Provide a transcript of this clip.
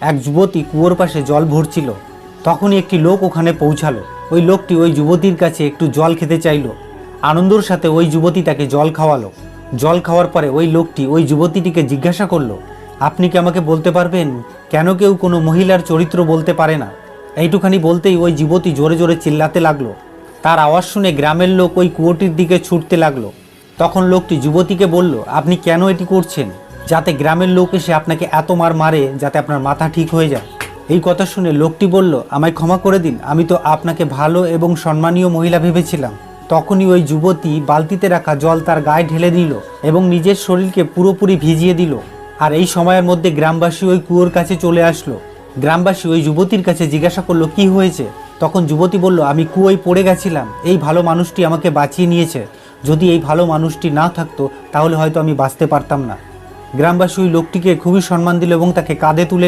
এক যুবতী কুয়োর পাশে জল ভরছিল। তখনই একটি লোক ওখানে পৌঁছালো। ওই লোকটি ওই যুবতীর কাছে একটু জল খেতে চাইলো। আনন্দর সাথে ওই যুবতী তাকে জল খাওয়ালো। জল খাওয়ার পরে ওই লোকটি ওই যুবতীটিকে জিজ্ঞাসা করলো, আপনি কি আমাকে বলতে পারবেন কেন কেউ কোনো মহিলার চরিত্র বলতে পারে না? এইটুখানি বলতেই ওই যুবতী জোরে জোরে চিল্লাতে লাগলো। তার আওয়াজ শুনে গ্রামের লোক ওই কুয়োটির দিকে ছুটতে লাগলো। তখন লোকটি যুবতীকে বলল, আপনি কেন এটি করছেন? যাতে গ্রামের লোক এসে আপনাকে এত মারে যাতে আপনার মাথা ঠিক হয়ে যায়। এই কথা শুনে লোকটি বলল, আমায় ক্ষমা করে দিন, আমি তো আপনাকে ভালো এবং সম্মানীয় মহিলা ভেবেছিলাম। তখনই ওই যুবতী বালতিতে রাখা জল তার গায়ে ঢেলে দিল এবং নিজের শরীরকে পুরোপুরি ভিজিয়ে দিল। আর এই সময়ের মধ্যে গ্রামবাসী ওই কুয়োর কাছে চলে আসলো। গ্রামবাসী ওই যুবতীর কাছে জিজ্ঞাসা করলো, কি হয়েছে? তখন যুবতী বলল, আমি কুয়োয় পড়ে গেছিলাম, এই ভালো মানুষটি আমাকে বাঁচিয়ে নিয়েছে। যদি এই ভালো মানুষটি না থাকতো তাহলে হয়তো আমি বাঁচতে পারতাম না। গ্রামবাসী ওই লোকটিকে খুবই সম্মান দিল এবং তাকে কাঁধে তুলে